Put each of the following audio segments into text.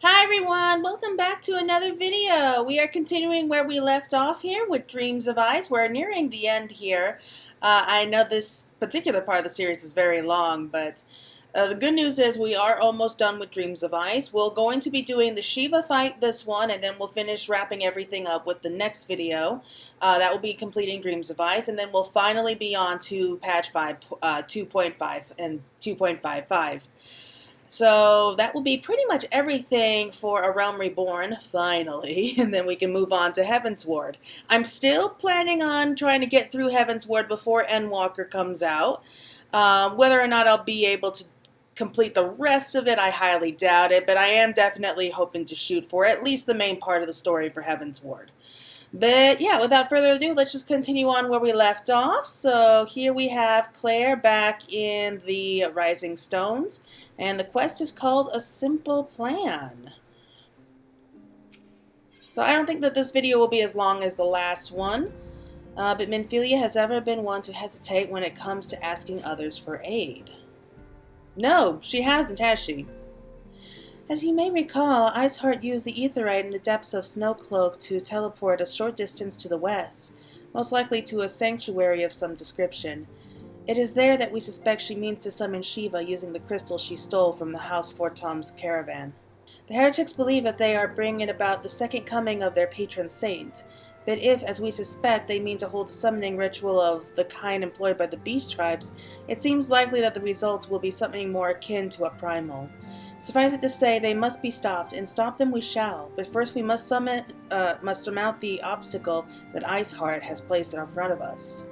Hi everyone, welcome back to another video. We are continuing where we left off here with Dreams of Ice. We're nearing the end here. I know this particular part of the series is very long, but the good news is we are almost done with Dreams of Ice. We're going to be doing the Shiva fight this one, and then we'll finish wrapping everything up with the next video. That will be completing Dreams of Ice, and then we'll finally be on to patch 5, 2.5 and 2.55. So that will be pretty much everything for A Realm Reborn, finally, and then we can move on to Heavensward. I'm still planning on trying to get through Heavensward before Endwalker comes out. Whether or not I'll be able to complete the rest of it, I highly doubt it, but I am definitely hoping to shoot for at least the main part of the story for Heavensward. But yeah, without further ado, let's just continue on where we left off. So here we have Claire back in the Rising Stones, and the quest is called A Simple Plan. So I don't think that this video will be as long as the last one, but Minfilia has ever been one to hesitate when it comes to asking others for aid. No, she hasn't, has she? As you may recall, Iceheart used the Aetheryte in the depths of Snowcloak to teleport a short distance to the west, most likely to a sanctuary of some description. It is there that we suspect she means to summon Shiva using the crystal she stole from the House Fortom's caravan. The heretics believe that they are bringing about the second coming of their patron saint, but if, as we suspect, they mean to hold a summoning ritual of the kind employed by the beast tribes, it seems likely that the results will be something more akin to a primal. Suffice it to say, they must be stopped, and stop them we shall. But first we must surmount the obstacle that Iceheart has placed in front of us.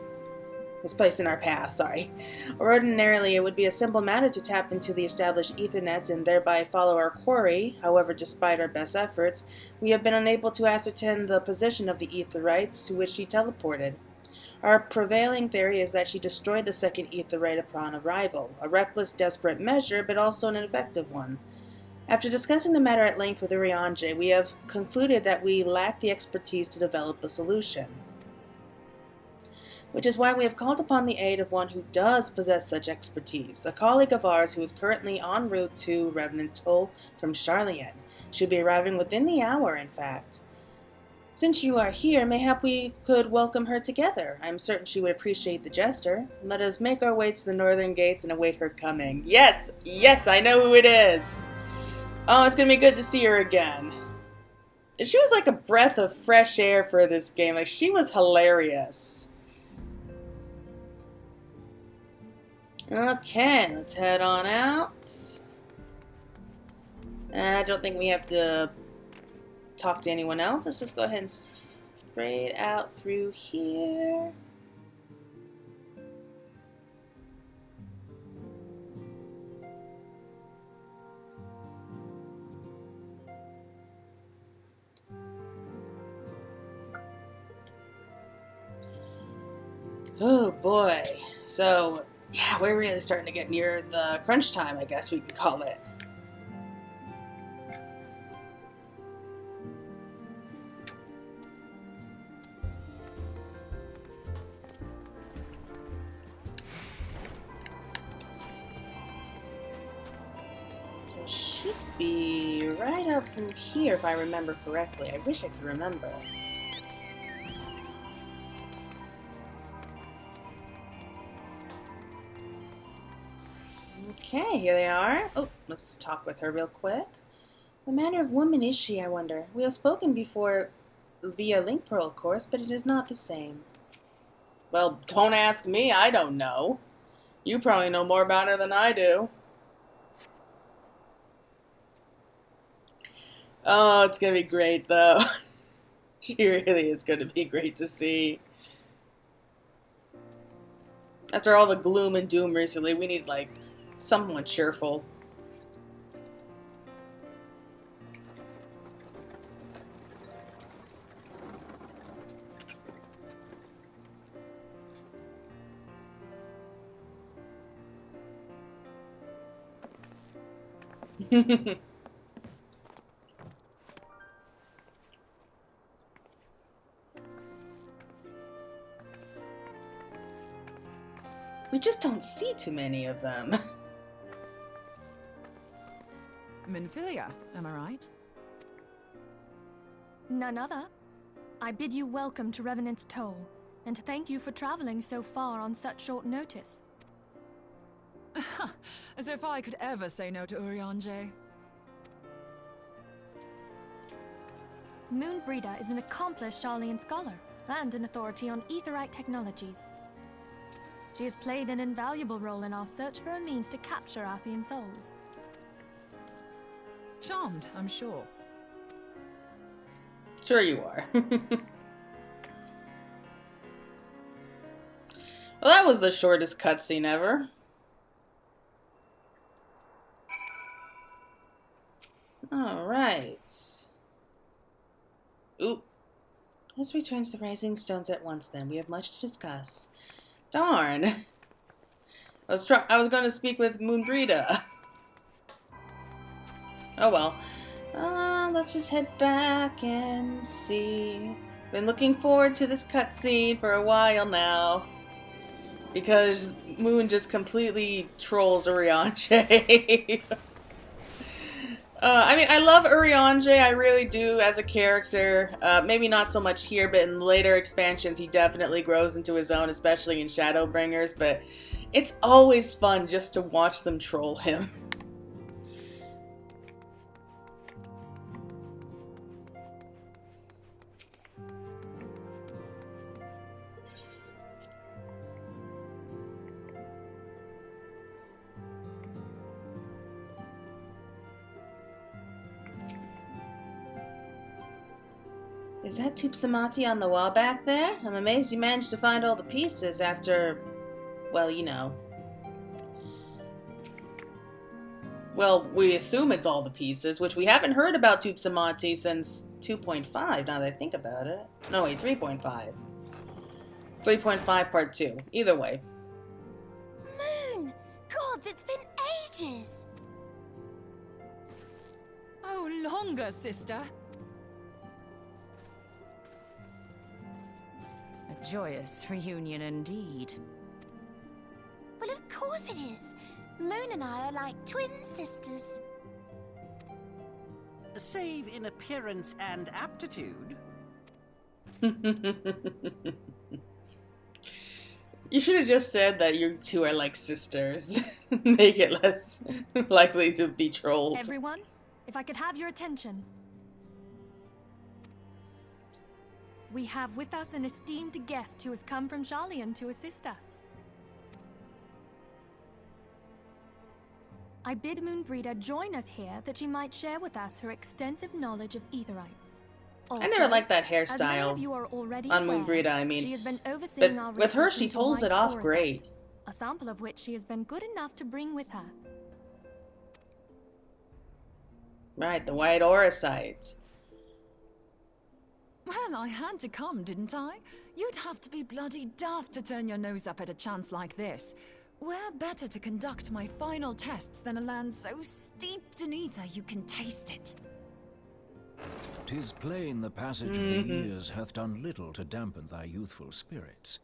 Has placed in our path, sorry. Ordinarily, it would be a simple matter to tap into the established Ethernets and thereby follow our quarry. However, despite our best efforts, we have been unable to ascertain the position of the Aetheryte to which she teleported. Our prevailing theory is that she destroyed the second Aetheryte upon arrival, a reckless, desperate measure, but also an effective one. After discussing the matter at length with Urianger, we have concluded that we lack the expertise to develop a solution, which is why we have called upon the aid of one who does possess such expertise, a colleague of ours who is currently en route to Revenantol from Charlian. She'll be arriving within the hour, in fact. Since you are here, mayhap we could welcome her together. I am certain she would appreciate the gesture. Let us make our way to the northern gates and await her coming. Yes! Yes, I know who it is! Oh, it's gonna be good to see her again. She was like a breath of fresh air for this game. Like, she was hilarious. Okay, let's head on out. I don't think we have to talk to anyone else. Let's just go ahead and straight out through here. Oh boy. So, yeah, we're really starting to get near the crunch time, I guess we could call it. Should be right up through here if I remember correctly. I wish I could remember. Okay, here they are. Oh, let's talk with her real quick. What manner of woman is she, I wonder? We have spoken before via Link Pearl, of course, but it is not the same. Well, don't ask me. I don't know. You probably know more about her than I do. Oh, it's gonna be great, though. She really is gonna be great to see. After all the gloom and doom recently, we need, like, someone cheerful. We just don't see too many of them. Minfilia, am I right? None other. I bid you welcome to Revenant's Toll, and thank you for traveling so far on such short notice. As if I could ever say no to Urianger. Moonbreeder is an accomplished Sharlayan scholar and an authority on aetherite technologies. She has played an invaluable role in our search for a means to capture Ascian souls. Charmed, I'm sure. Sure you are. Well, that was the shortest cutscene ever. Alright. Oop. Let's return to the Rising Stones at once then. We have much to discuss. Darn. I was going to speak with Moonbreeda. Oh well. Let's just head back and see. Been looking forward to this cutscene for a while now. Because Moon just completely trolls Urianger. I mean, I love Urianger, I really do, as a character. Maybe not so much here, but in later expansions he definitely grows into his own, especially in Shadowbringers, but it's always fun just to watch them troll him. Is that Tube Samati on the wall back there? I'm amazed you managed to find all the pieces after, well, you know. Well, we assume it's all the pieces, which we haven't heard about Tube Samati since 2.5, now that I think about it. No, wait, 3.5. 3.5 part 2. Either way. Moon! Gods, it's been ages! Oh, longer, sister. A joyous reunion indeed. Well, of course it is. Moon and I are like twin sisters. Save in appearance and aptitude. You should have just said that you two are like sisters. Make it less likely to be trolled. Everyone, if I could have your attention. We have with us an esteemed guest who has come from Sharlayan to assist us. I bid Moonbreeder join us here that she might share with us her extensive knowledge of aetherites. Also, I never liked that as many hairstyle of you are already on aware, Moonbreeda, I she mean. has been overseeing our But with her, research she into pulls it white off orosite, great. a sample of which she has been good enough to bring with her. Right, the white orosite. Well, I had to come, didn't I? You'd have to be bloody daft to turn your nose up at a chance like this. Where better to conduct my final tests than a land so steeped in ether you can taste it? 'Tis plain the passage of the years hath done little to dampen thy youthful spirits.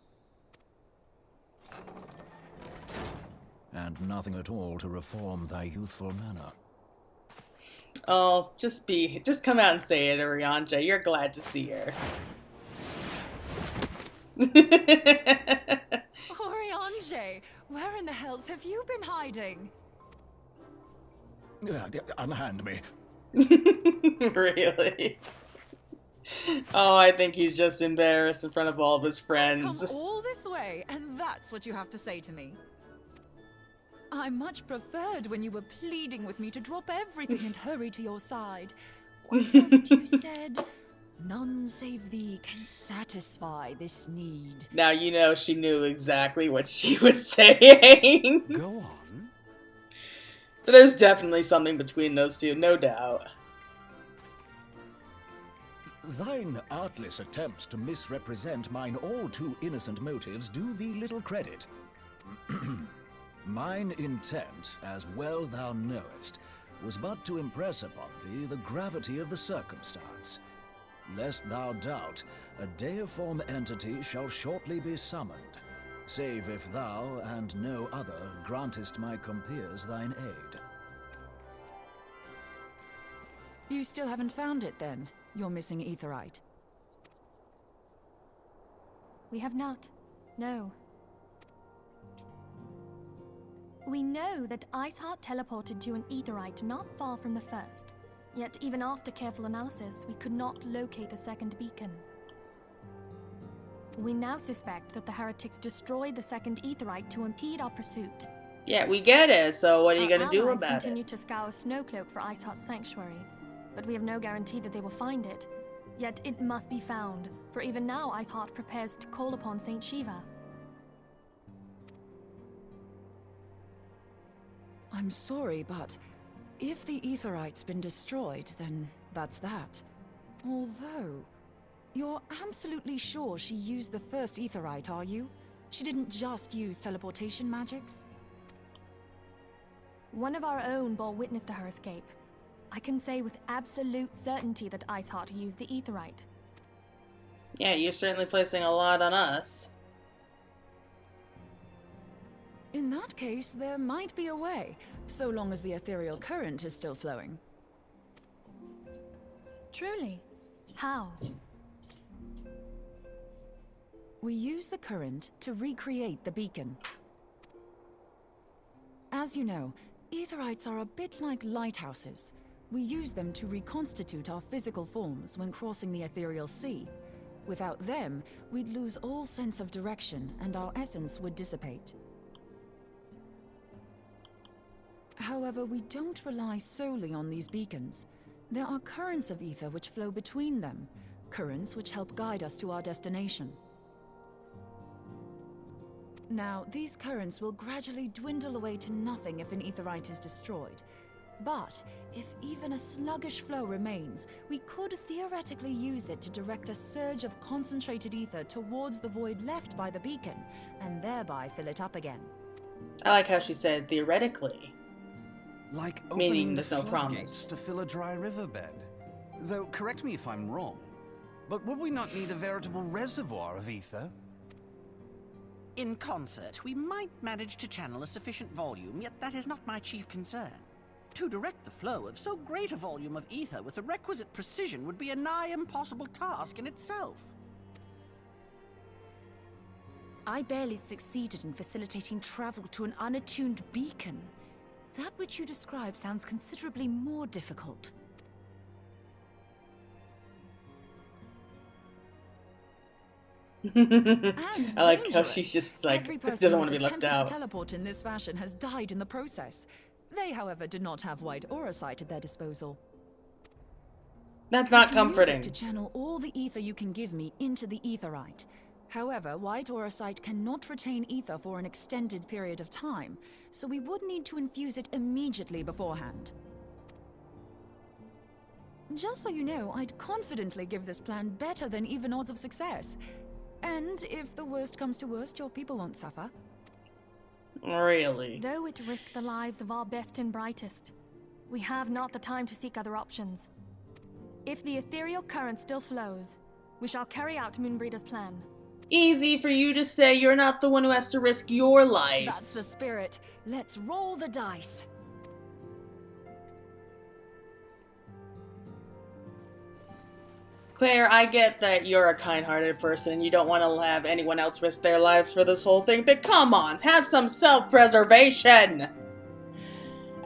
And nothing at all to reform thy youthful manner. Oh, just come out and say it, Urianger. You're glad to see her. Urianger, where in the hells have you been hiding? Unhand me. Really? Oh, I think he's just embarrassed in front of all of his friends. Come all this way, and that's what you have to say to me. I much preferred when you were pleading with me to drop everything and hurry to your side. What was it you said? None save thee can satisfy this need. Now you know she knew exactly what she was saying. Go on. But there's definitely something between those two, no doubt. Thine artless attempts to misrepresent mine all too innocent motives do thee little credit. Mine intent, as well thou knowest, was but to impress upon thee the gravity of the circumstance. Lest thou doubt, a deiform entity shall shortly be summoned, save if thou and no other grantest my compeers thine aid. You still haven't found it then, your missing aetherite? We have not. No. We know that Iceheart teleported to an aetherite not far from the first. Yet even after careful analysis, we could not locate the second beacon. We now suspect that the heretics destroyed the second aetherite to impede our pursuit. Yeah, we get it, so what are you going to do Our allies about continue it? to scour Snowcloak for Iceheart's sanctuary, but we have no guarantee that they will find it. Yet it must be found, for even now Iceheart prepares to call upon Saint Shiva. I'm sorry, but if the aetherite's been destroyed, then that's that. Although, you're absolutely sure she used the first aetherite, are you? She didn't just use teleportation magics? One of our own bore witness to her escape. I can say with absolute certainty that Iceheart used the aetherite. Yeah, you're certainly placing a lot on us. In that case, there might be a way, so long as the ethereal current is still flowing. Truly? How? We use the current to recreate the beacon. As you know, aetherites are a bit like lighthouses. We use them to reconstitute our physical forms when crossing the ethereal sea. Without them, we'd lose all sense of direction and our essence would dissipate. However, we don't rely solely on these beacons. There are currents of ether which flow between them, currents which help guide us to our destination. Now, these currents will gradually dwindle away to nothing if an aetherite is destroyed. But if even a sluggish flow remains, we could theoretically use it to direct a surge of concentrated ether towards the void left by the beacon, and thereby fill it up again. I like how she said theoretically. Like Meaning opening the there's no floodgates promise. to fill a dry riverbed. Though, correct me if I'm wrong, but would we not need a veritable reservoir of ether? In concert, we might manage to channel a sufficient volume, yet that is not my chief concern. To direct the flow of so great a volume of ether with the requisite precision would be a nigh impossible task in itself. I barely succeeded in facilitating travel to an unattuned beacon. That which you describe sounds considerably more difficult. I like how dangerous. she's just like, Every person doesn't want to who's be left attempted out. to teleport in this fashion has died in the process. They, however, did not have white aura sight at their disposal. That's not I can comforting. use it to channel all the ether you can give me into the aetherite. However, white aura sight cannot retain ether for an extended period of time, so we would need to infuse it immediately beforehand. Just so you know, I'd confidently give this plan better than even odds of success. And if the worst comes to worst, your people won't suffer. Really? Though it risked the lives of our best and brightest, we have not the time to seek other options. If the ethereal current still flows, we shall carry out Moonbreeder's plan. Easy for you to say. You're not the one who has to risk your life. That's the spirit. Let's roll the dice. Claire, I get that you're a kind-hearted person. You don't want to have anyone else risk their lives for this whole thing, but come on, have some self-preservation!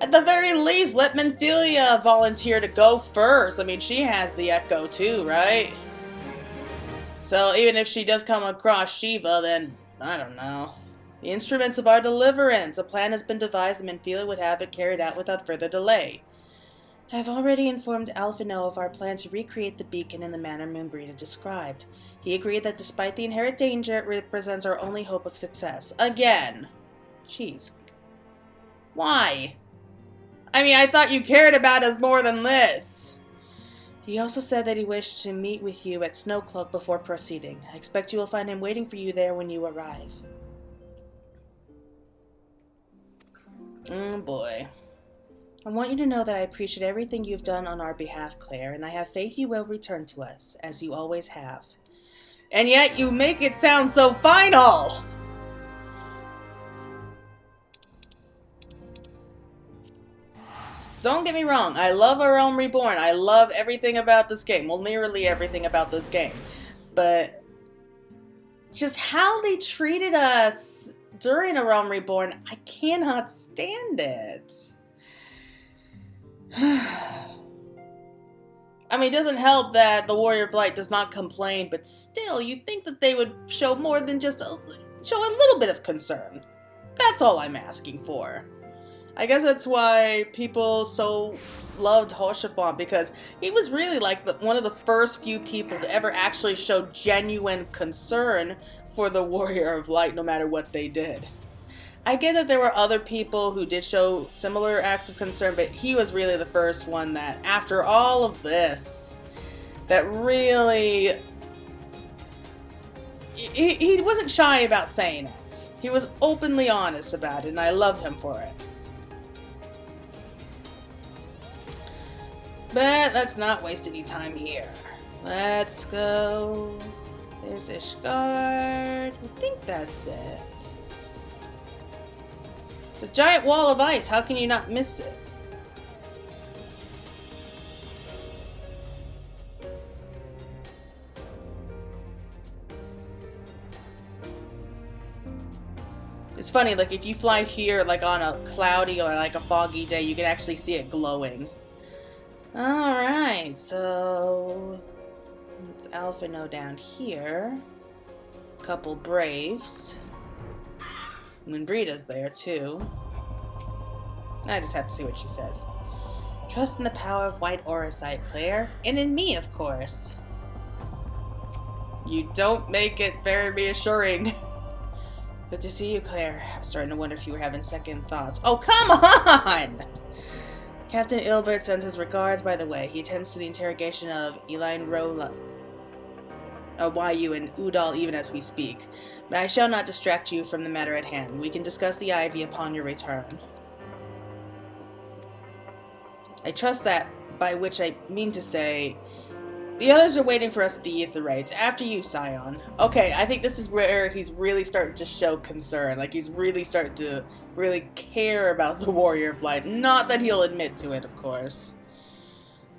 At the very least, let Menphilia volunteer to go first. I mean, she has the echo too, right? So even if she does come across Shiva, then, I don't know. The instruments of our deliverance. A plan has been devised and Menphilia would have it carried out without further delay. I have already informed Alphino of our plan to recreate the beacon in the manner Moonbreeder described. He agreed that despite the inherent danger, it represents our only hope of success. Again. Jeez. Why? I mean, I thought you cared about us more than this. He also said that he wished to meet with you at Snowcloak before proceeding. I expect you will find him waiting for you there when you arrive. Oh boy. I want you to know that I appreciate everything you've done on our behalf, Claire, and I have faith you will return to us, as you always have. And yet you make it sound so final! Don't get me wrong, I love A Realm Reborn. I love everything about this game. Well, nearly everything about this game. But just how they treated us during A Realm Reborn, I cannot stand it. I mean, it doesn't help that the Warrior of Light does not complain, but still, you'd think that they would show more than just show a little bit of concern. That's all I'm asking for. I guess that's why people so loved Hoshafon, because he was really like one of the first few people to ever actually show genuine concern for the Warrior of Light, no matter what they did. I get that there were other people who did show similar acts of concern, but he was really the first one that, after all of this, that really... He wasn't shy about saying it. He was openly honest about it, and I love him for it. But let's not waste any time here. Let's go. There's Ishgard. I think that's it. It's a giant wall of ice. How can you not miss it? It's funny, like if you fly here like on a cloudy or like a foggy day, you can actually see it glowing. Alright, so it's Alphino down here. Couple Braves. Moonbreeda's there too. I just have to see what she says. Trust in the power of white auracite, Claire. And in me, of course. You don't make it very reassuring. Good to see you, Claire. I'm starting to wonder if you were having second thoughts. Oh, come on! Captain Ilbert sends his regards, by the way. He attends to the interrogation of Elaine Rola, YU, and Udal even as we speak. But I shall not distract you from the matter at hand. We can discuss the Ivy upon your return. I trust that, by which I mean to say, the others are waiting for us at the Aetherytes. After you, Scion. Okay, I think this is where he's really starting to show concern. Like, he's really starting to really care about the Warrior of Light. Not that he'll admit to it, of course.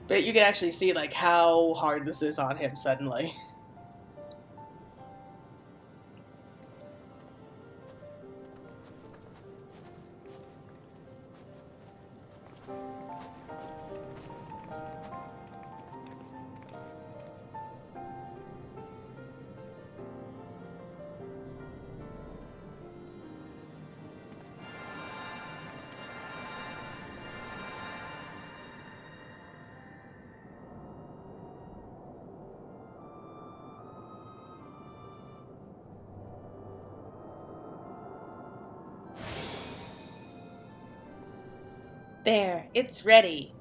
But you can actually see, like, how hard this is on him suddenly. There, it's ready.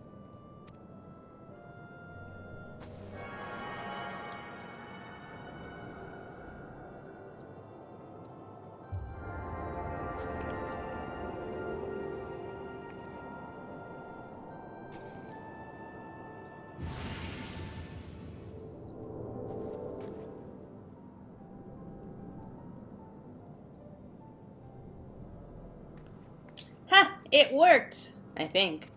Ha! It worked! I think.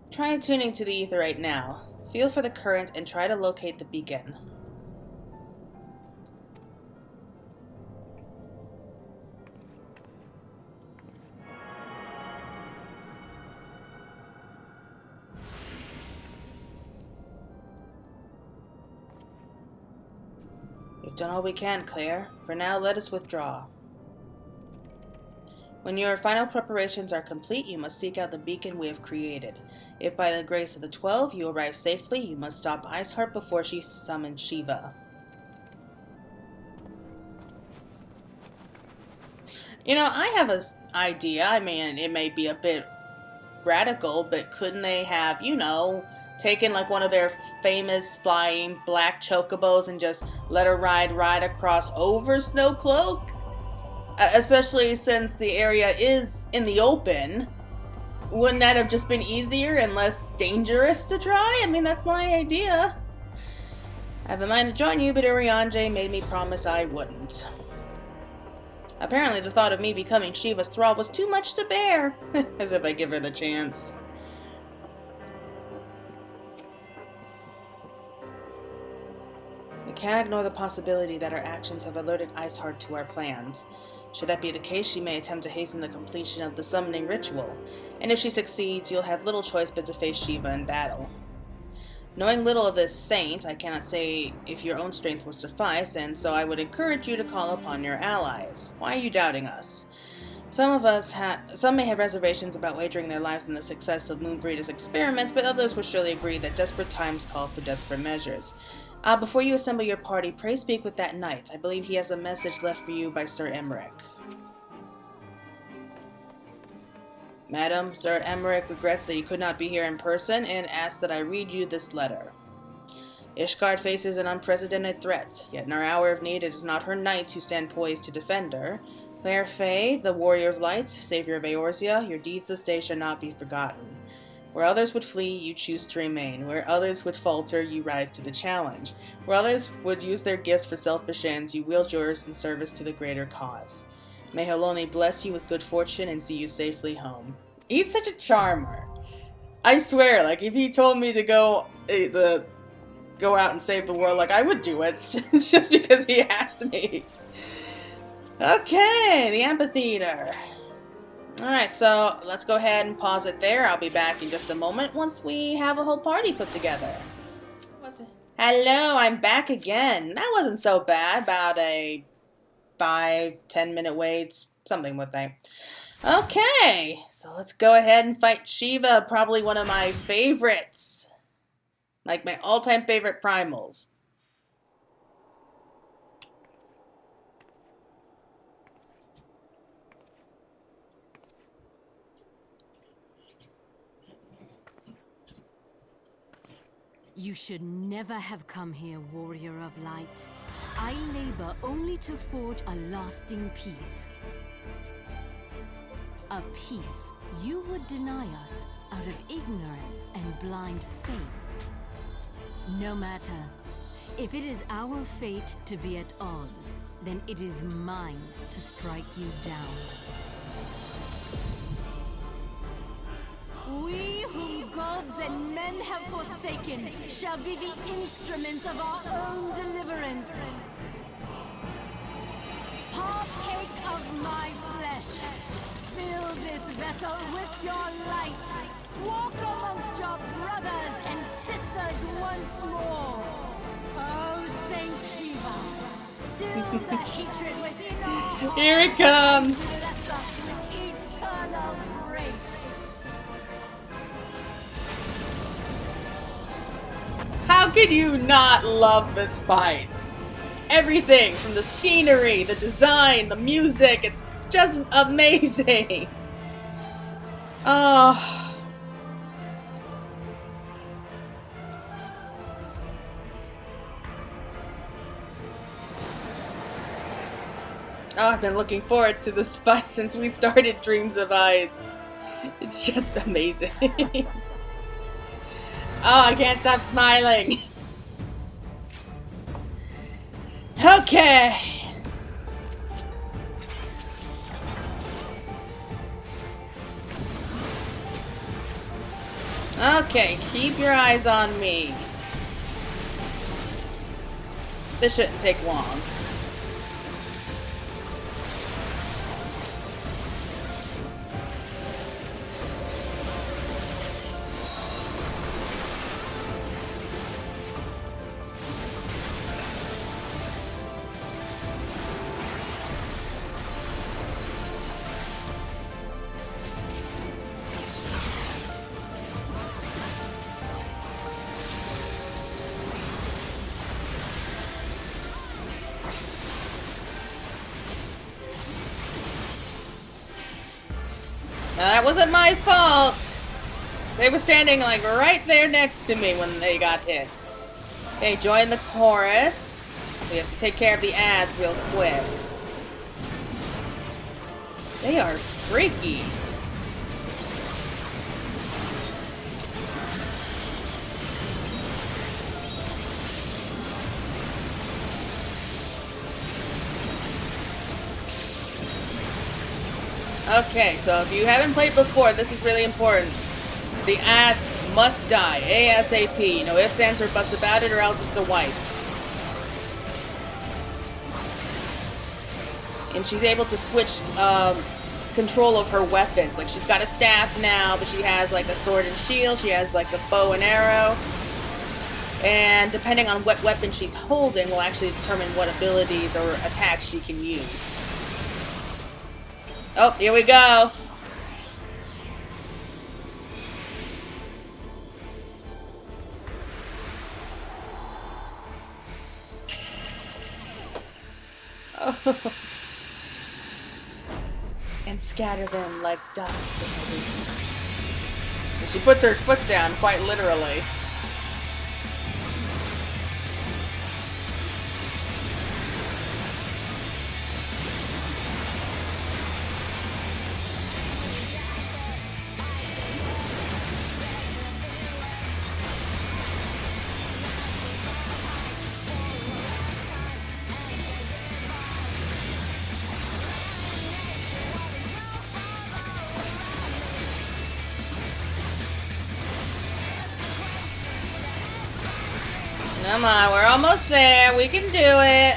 Try attuning to the Aetherite now. Feel for the current and try to locate the beacon. We've done all we can, Claire. For now, let us withdraw. When your final preparations are complete, you must seek out the beacon we have created. If by the grace of the 12 you arrive safely, you must stop Iceheart before she summons Shiva. You know, I have an idea. I mean, it may be a bit radical, but couldn't they have, you know, taken like one of their famous flying black chocobos and just let her ride right across over Snowcloak? Especially since the area is in the open, wouldn't that have just been easier and less dangerous to try? I mean, that's my idea. I have a mind to join you, but Urianger made me promise I wouldn't. Apparently the thought of me becoming Shiva's thrall was too much to bear. As if I give her the chance. We can't ignore the possibility that our actions have alerted Iceheart to our plans. Should that be the case, she may attempt to hasten the completion of the summoning ritual, and if she succeeds, you'll have little choice but to face Shiva in battle. Knowing little of this saint, I cannot say if your own strength will suffice, and so I would encourage you to call upon your allies. Why are you doubting us? Some may have reservations about wagering their lives on the success of Moonbreeder's experiment, but others will surely agree that desperate times call for desperate measures. Before you assemble your party, pray speak with that knight. I believe he has a message left for you by Sir Emmerich. Madam, Sir Emmerich regrets that you could not be here in person and asks that I read you this letter. Ishgard faces an unprecedented threat, yet in our hour of need it is not her knights who stand poised to defend her. Claire Fay, the warrior of light, savior of Eorzea, your deeds this day shall not be forgotten. Where others would flee, you choose to remain. Where others would falter, you rise to the challenge. Where others would use their gifts for selfish ends, you wield yours in service to the greater cause. May Haloni bless you with good fortune and see you safely home. He's such a charmer. I swear, like, if he told me to go out and save the world, like, I would do it. Just because he asked me. Okay, the amphitheater. Alright, so let's go ahead and pause it there. I'll be back in just a moment once we have a whole party put together. Hello, I'm back again. That wasn't so bad. About a 5-10 minute wait, something with that. Okay, so let's go ahead and fight Shiva, probably one of my favorites. Like my all-time favorite primals. You should never have come here, warrior of light. I labor only to forge a lasting peace. A peace you would deny us out of ignorance and blind faith. No matter. If it is our fate to be at odds, then it is mine to strike you down. We whom gods and men have forsaken shall be the instruments of our own deliverance. Partake of my flesh. Fill this vessel with your light. Walk amongst your brothers and sisters once more. Oh, Saint Shiva, still the hatred within our hearts. Here it comes. Bless us with eternal grace. How could you not love this fight? Everything from the scenery, the design, the music, it's just amazing. Oh. I've been looking forward to this fight since we started Dreams of Ice. It's just amazing. Oh, I can't stop smiling. Okay. Okay, keep your eyes on me. This shouldn't take long. That wasn't my fault. They were standing like right there next to me when they got hit. Okay, join the chorus. We have to take care of the ads real quick. They are freaky. Okay, so if you haven't played before, this is really important. The ads must die ASAP. No ifs, ands, or buts about it, or else it's a wipe. And she's able to switch control of her weapons. Like, she's got a staff now, but she has like a sword and shield. She has like the bow and arrow. And depending on what weapon she's holding will actually determine what abilities or attacks she can use. Oh, here we go. Oh. And scatter them like dust in the wind. And she puts her foot down, quite literally. Come on, we're almost there. We can do it.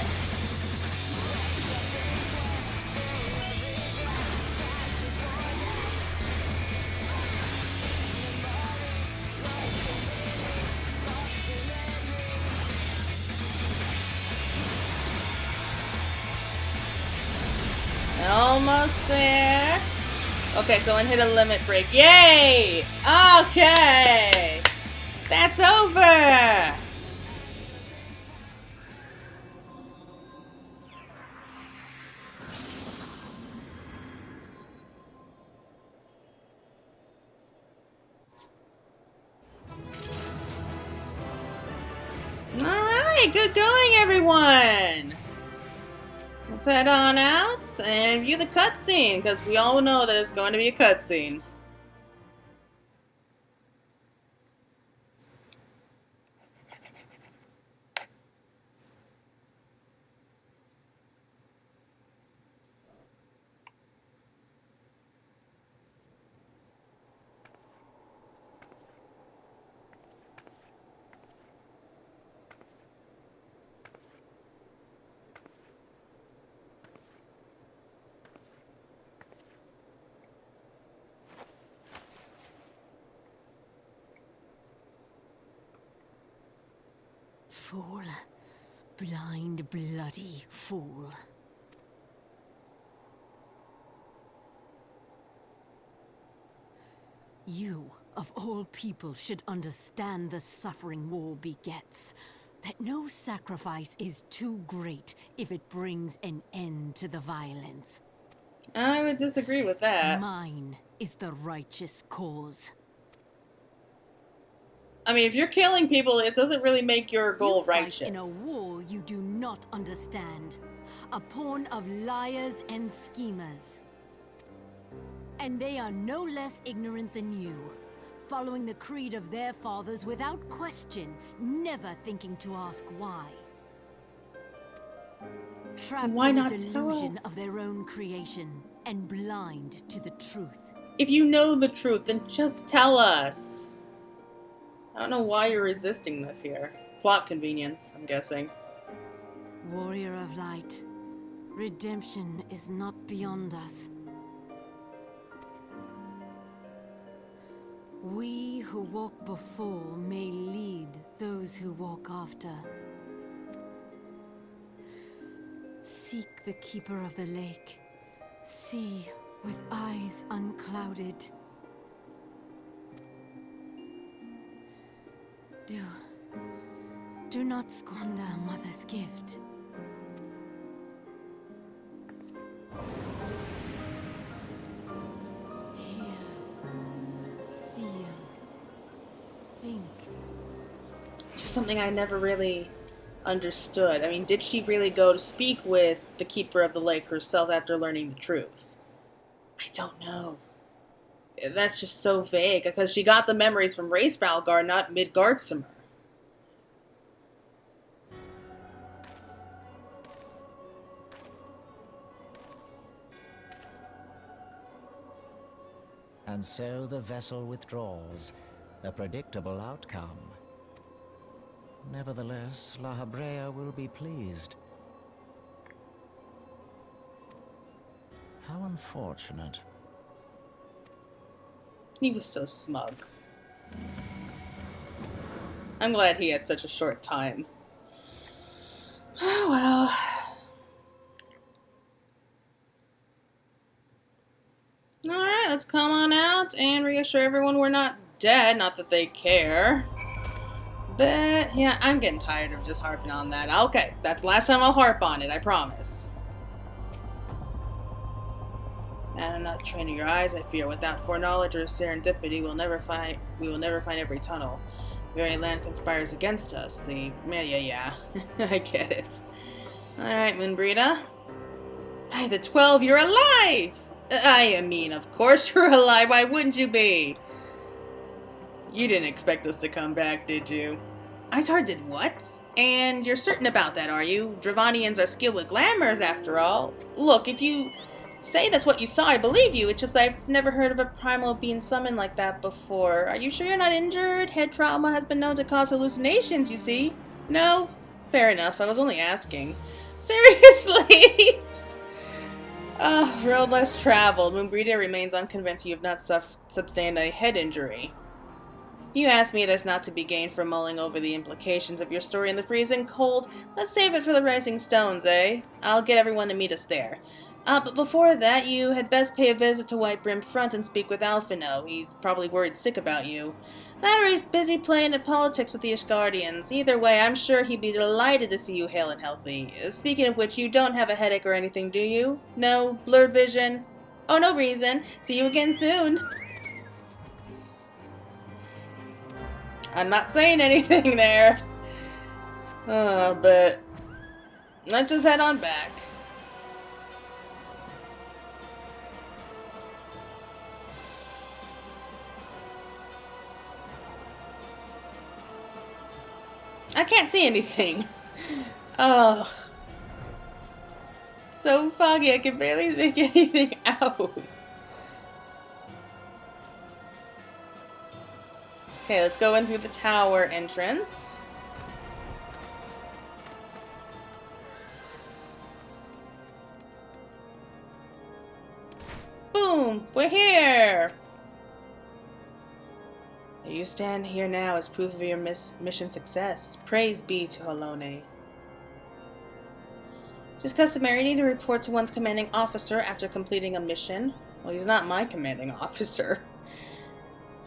Almost there. Okay, so I hit a limit break. Yay! Okay! That's over! Alright, good going, everyone! Let's head on out and view the cutscene, because we all know there's going to be a cutscene. Fool. Blind, bloody fool. You, of all people, should understand the suffering war begets. That no sacrifice is too great if it brings an end to the violence. I would disagree with that. Mine is the righteous cause. I mean, if you're killing people, it doesn't really make your goal You fight righteous. in a war you do not understand. A pawn of liars and schemers. And they are no less ignorant than you, following the creed of their fathers without question, never thinking to ask why. Trapped Why in not the tell delusion us? of their own creation, and blind to the truth. If you know the truth, then just tell us. I don't know why you're resisting this here. Plot convenience, I'm guessing. Warrior of light, redemption is not beyond us. We who walk before may lead those who walk after. Seek the keeper of the lake. See with eyes unclouded. Do not squander a mother's gift. Hear, feel, think. It's just something I never really understood. I mean, did she really go to speak with the Keeper of the Lake herself after learning the truth? I don't know. That's just so vague, because she got the memories from Race Valgar, not Midgardsormr. and so the vessel withdraws, a predictable outcome. Nevertheless, La Habrea will be pleased. How unfortunate. He was so smug. I'm glad he had such a short time. Oh well. Alright, let's come on out and reassure everyone we're not dead. Not that they care. But, yeah, I'm getting tired of just harping on that. Okay, that's the last time I'll harp on it, I promise. And I'm not training your eyes, I fear. Without foreknowledge or serendipity, we will never find every tunnel. The very land conspires against us. Yeah. I get it. Alright, Moonbreeda. By the 12, you're alive! I mean, of course you're alive. Why wouldn't you be? You didn't expect us to come back, did you? Iceheart did what? And you're certain about that, are you? Dravanians are skilled with glamours, after all. Look, if you say that's what you saw, I believe you. It's just I've never heard of a primal being summoned like that before. Are you sure you're not injured? Head trauma has been known to cause hallucinations, you see. No? Fair enough. I was only asking. Seriously? Road less traveled. Moonbreeda remains unconvinced you have not sustained a head injury. You asked me there's not to be gained from mulling over the implications of your story in the freezing cold. Let's save it for the rising stones, eh? I'll get everyone to meet us there. But before that, you had best pay a visit to White Brim Front and speak with Alphino. He's probably worried sick about you. That or he's busy playing at politics with the Ishgardians. Either way, I'm sure he'd be delighted to see you hale and healthy. Speaking of which, you don't have a headache or anything, do you? No? Blurred vision? Oh, no reason. See you again soon. I'm not saying anything there. But let's just head on back. I can't see anything. Oh. So foggy, I can barely make anything out. Okay, let's go in through the tower entrance. Boom! We're here! You stand here now as proof of your mission success. Praise be to Halone. It is customary to report to one's commanding officer after completing a mission. Well, he's not my commanding officer.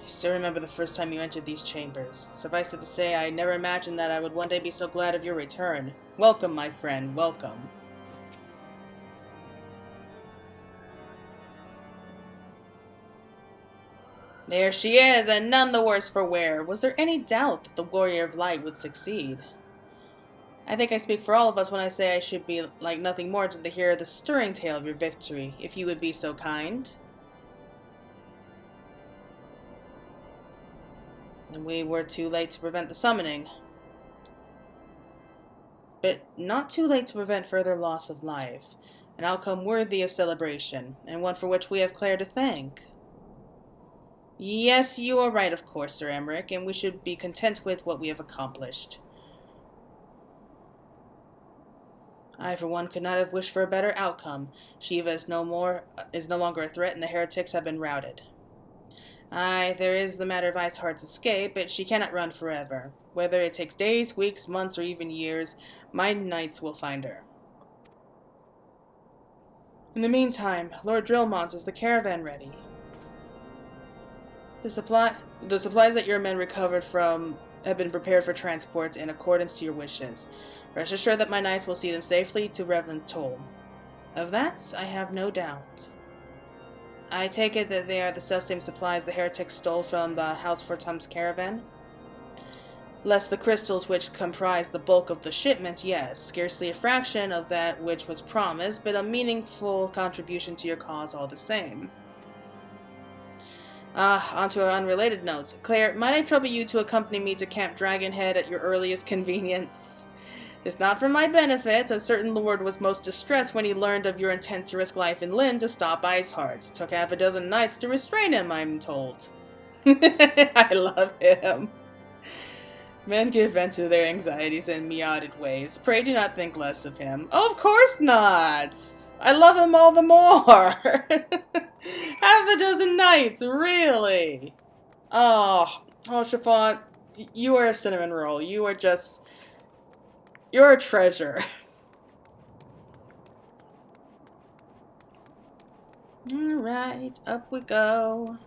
I still remember the first time you entered these chambers. Suffice it to say, I never imagined that I would one day be so glad of your return. Welcome, my friend, welcome. There she is, and none the worse for wear. Was there any doubt that the Warrior of Light would succeed? I think I speak for all of us when I say I should be like nothing more than to hear the stirring tale of your victory, if you would be so kind. And we were too late to prevent the summoning. But not too late to prevent further loss of life. An outcome worthy of celebration, and one for which we have Claire to thank. Yes, you are right, of course, Sir Emmerich, and we should be content with what we have accomplished. I, for one, could not have wished for a better outcome. Shiva is no longer a threat, and the heretics have been routed. Aye, there is the matter of Iceheart's escape, but she cannot run forever. Whether it takes days, weeks, months, or even years, my knights will find her. In the meantime, Lord Drillmont, is the caravan ready? The supplies that your men recovered from have been prepared for transport in accordance to your wishes. Rest assured that my knights will see them safely to Revenant Toll. Of that, I have no doubt. I take it that they are the selfsame supplies the heretics stole from the House Fortum's caravan? Less the crystals which comprise the bulk of the shipment, yes. Scarcely a fraction of that which was promised, but a meaningful contribution to your cause all the same. Onto our unrelated notes. Claire, might I trouble you to accompany me to Camp Dragonhead at your earliest convenience? It's not for my benefit. A certain lord was most distressed when he learned of your intent to risk life and limb to stop Iceheart. Took half a dozen knights to restrain him, I'm told. I love him. Men give vent to their anxieties in meowed ways. Pray do not think less of him. Oh, of course not! I love him all the more! Half a dozen knights, really? Oh, Chiffon, you are a cinnamon roll. You are just... You're a treasure. Alright, up we go.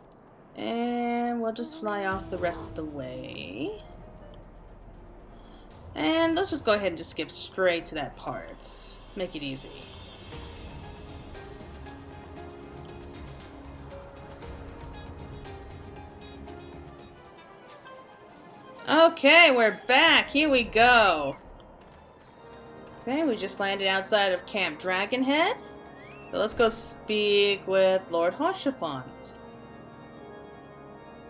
And we'll just fly off the rest of the way. And let's just go ahead and just skip straight to that part. Make it easy. Okay, we're back. Here we go. Okay, we just landed outside of Camp Dragonhead. So let's go speak with Lord Hoshafont.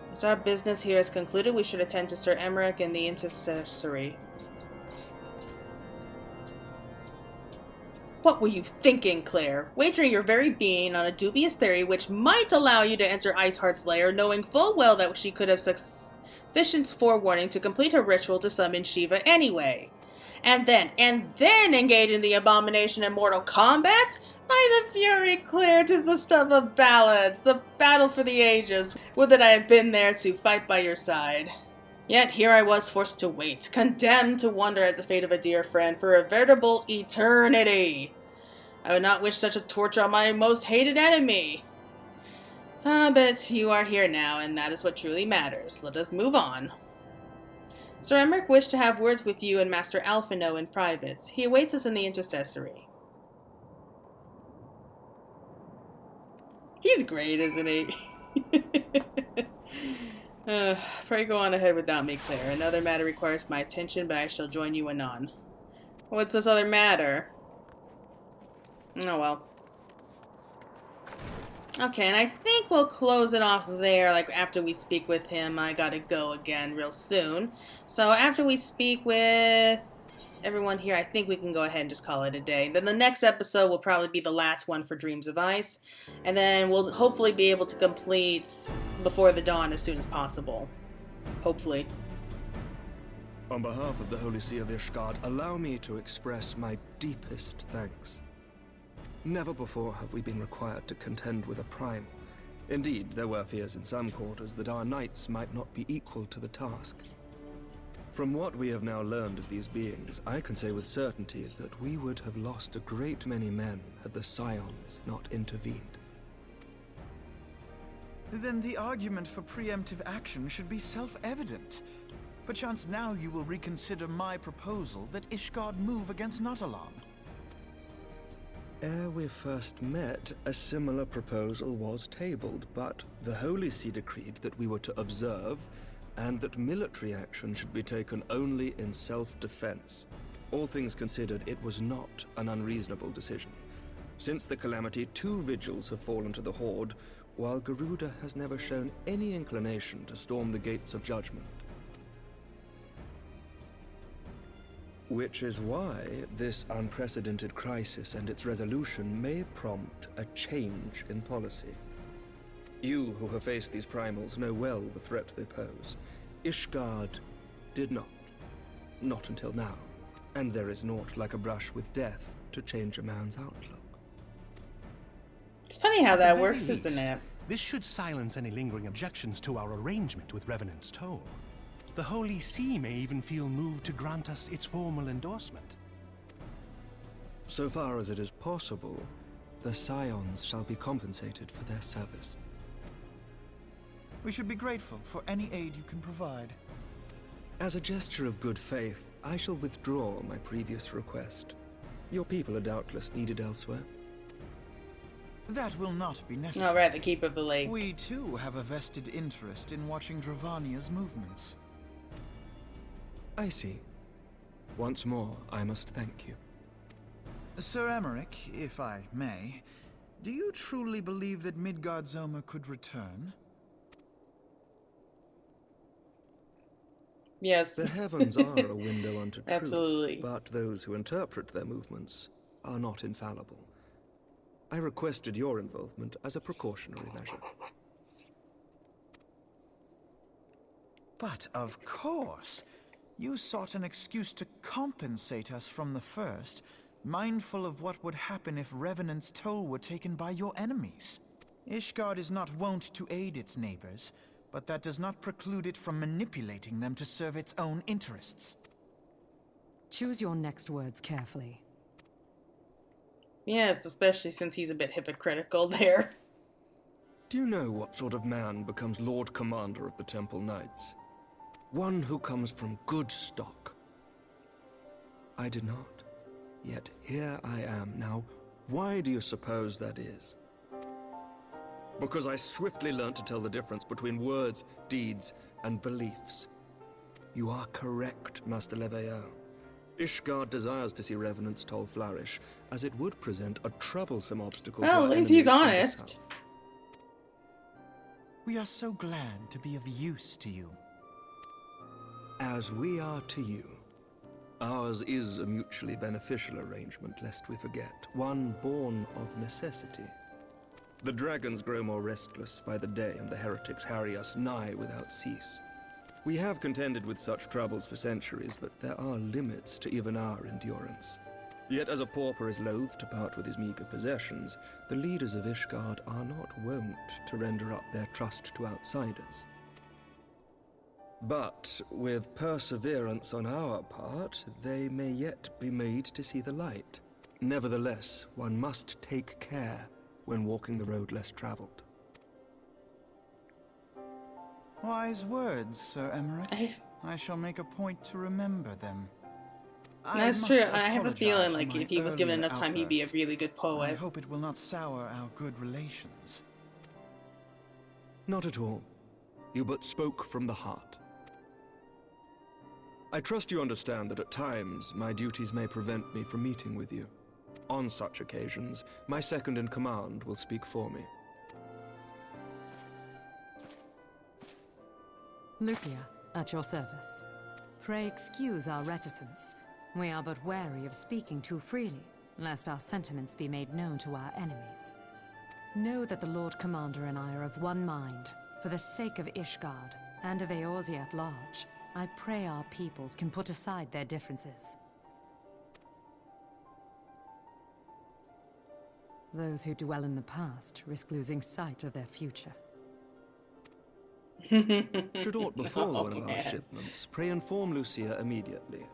Once our business here is concluded, we should attend to Sir Emmerich and the intercessory. What were you thinking, Claire? Wagering your very being on a dubious theory which might allow you to enter Iceheart's lair, knowing full well that she could have sufficient forewarning to complete her ritual to summon Shiva anyway. And then engage in the abomination in mortal combat? By the fury, Claire, 'tis the stuff of ballads, the battle for the ages. Would that I had been there to fight by your side. Yet here I was forced to wait, condemned to wonder at the fate of a dear friend for a veritable eternity. I would not wish such a torture on my most hated enemy. But you are here now, and that is what truly matters. Let us move on. Sir Emmerich wished to have words with you and Master Alphino in private. He awaits us in the intercessory. He's great, isn't he? Pray go on ahead without me, Claire. Another matter requires my attention, but I shall join you anon. What's this other matter? Oh well. Okay, and I think we'll close it off there, like after we speak with him. I gotta go again real soon. So after we speak with everyone here, I think we can go ahead and just call it a day. Then the next episode will probably be the last one for Dreams of Ice. And then we'll hopefully be able to complete Before the Dawn as soon as possible. Hopefully. On behalf of the Holy See of Ishgard, allow me to express my deepest thanks. Never before have we been required to contend with a primal. Indeed, there were fears in some quarters that our knights might not be equal to the task. From what we have now learned of these beings, I can say with certainty that we would have lost a great many men had the Scions not intervened. Then the argument for preemptive action should be self-evident. Perchance now you will reconsider my proposal that Ishgard move against Natalan. Ere we first met, a similar proposal was tabled, but the Holy See decreed that we were to observe, and that military action should be taken only in self-defense. All things considered, it was not an unreasonable decision. Since the calamity, 2 vigils have fallen to the Horde, while Garuda has never shown any inclination to storm the gates of judgment. Which is why this unprecedented crisis and its resolution may prompt a change in policy. You who have faced these primals know well the threat they pose. Ishgard did not. Not until now. And there is naught like a brush with death to change a man's outlook. It's funny how that works, isn't it? This should silence any lingering objections to our arrangement with Revenant's Toll. The Holy See may even feel moved to grant us its formal endorsement. So far as it is possible, the Scions shall be compensated for their service. We should be grateful for any aid you can provide. As a gesture of good faith, I shall withdraw my previous request. Your people are doubtless needed elsewhere. That will not be necessary. All right, the Keep of the Lake. We too have a vested interest in watching Dravania's movements. I see. Once more, I must thank you. Sir Emmerich, if I may, do you truly believe that Midgard-Zoma could return? Yes. The heavens are a window unto truth, Absolutely. but those who interpret their movements are not infallible. I requested your involvement as a precautionary measure. But of course, you sought an excuse to compensate us from the first, mindful of what would happen if Revenant's toll were taken by your enemies. Ishgard is not wont to aid its neighbors, but that does not preclude it from manipulating them to serve its own interests. Choose your next words carefully. Yes, especially since he's a bit hypocritical there. Do you know what sort of man becomes Lord Commander of the Temple Knights? One who comes from good stock. I did not. Yet here I am now. Why do you suppose that is? Because I swiftly learnt to tell the difference between words, deeds, and beliefs. You are correct, Master Leveilleur. Ishgard desires to see Revenant's toll flourish, as it would present a troublesome obstacle to Well, our at least enemies he's in the honest. south. We are so glad to be of use to you. As we are to you. Ours is a mutually beneficial arrangement, lest we forget, one born of necessity. The dragons grow more restless by the day, and the heretics harry us nigh without cease. We have contended with such troubles for centuries, but there are limits to even our endurance. Yet as a pauper is loath to part with his meager possessions, the leaders of Ishgard are not wont to render up their trust to outsiders. But with perseverance on our part, they may yet be made to see the light. Nevertheless, one must take care when walking the road less traveled. Wise words, Sir Emmerich. I shall make a point to remember them. That's I true. must I have a apologize feeling for like my if he was given earlier enough time, he'd be a outburst. really good I poet. hope it will not sour our good relations. Not at all. You but spoke from the heart. I trust you understand that at times my duties may prevent me from meeting with you. On such occasions, my second-in-command will speak for me. Lucia, at your service. Pray excuse our reticence. We are but wary of speaking too freely, lest our sentiments be made known to our enemies. Know that the Lord Commander and I are of one mind. For the sake of Ishgard, and of Eorzea at large, I pray our peoples can put aside their differences. Those who dwell in the past risk losing sight of their future. Should aught befall one of our man. shipments, pray inform Lucia immediately.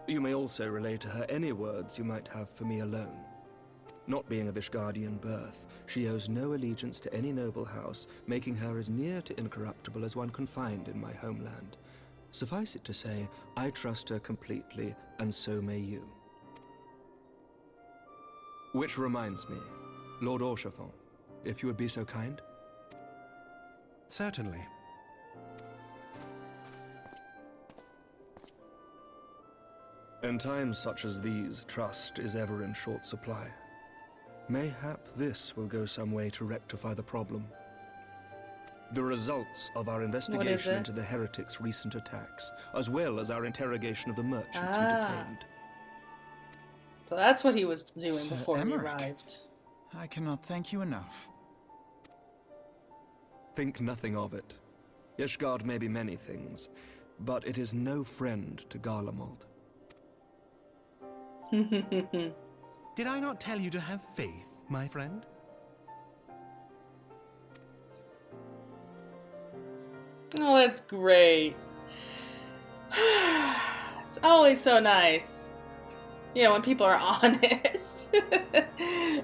You may also relay to her any words you might have for me alone. Not being of Ishgardian birth, she owes no allegiance to any noble house, making her as near to incorruptible as one can find in my homeland. Suffice it to say, I trust her completely, and so may you. Which reminds me, Lord Orchefort, if you would be so kind. Certainly. In times such as these, trust is ever in short supply. Mayhap this will go some way to rectify the problem. The results of our investigation it? into the heretics' recent attacks, as well as our interrogation of the merchants who detained. So that's what he was doing Sir before he Emmerich. arrived. I cannot thank you enough. Think nothing of it. Ishgard may be many things, but it is no friend to Garlemald. Did I not tell you to have faith, my friend? Oh, that's great. It's always so nice. You know, when people are honest.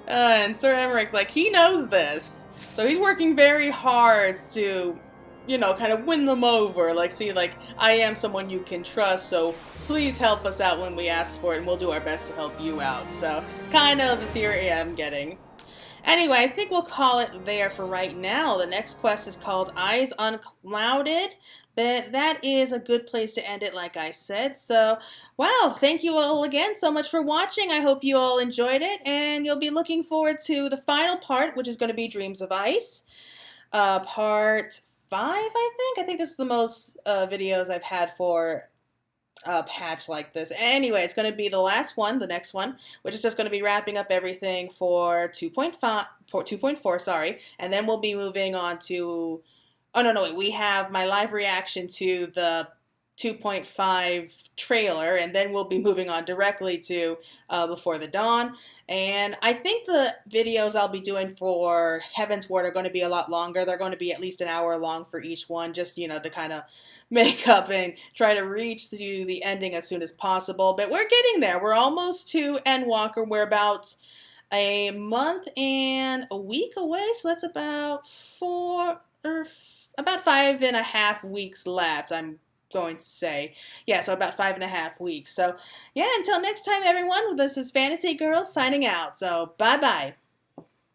And Sir Emmerich's like, he knows this. So he's working very hard to, you know, kind of win them over. Like, see, like, I am someone you can trust, so please help us out when we ask for it, and we'll do our best to help you out. So it's kind of the theory I'm getting. Anyway, I think we'll call it there for right now. The next quest is called Eyes Unclouded, but that is a good place to end it, like I said. So, wow, thank you all again so much for watching. I hope you all enjoyed it, and you'll be looking forward to the final part, which is going to be Dreams of Ice, part I think this is the most videos I've had for a patch like this. Anyway, it's going to be the last one, the next one, which is just going to be wrapping up everything for 2.4, sorry, and then we'll be moving on to, oh no, wait, we have my live reaction to the 2.5 trailer, and then we'll be moving on directly to Before the Dawn. And I think the videos I'll be doing for Heaven's Ward are going to be a lot longer. They're going to be at least an hour long for each one, just, you know, to kind of make up and try to reach to the ending as soon as possible. But we're getting there. We're almost to Endwalker. We're about a month and a week away, so that's about 5.5 weeks left, I'm going to say. Yeah, so about 5.5 weeks. So yeah, until next time, everyone, this is Fantasy Girl signing out. So bye-bye.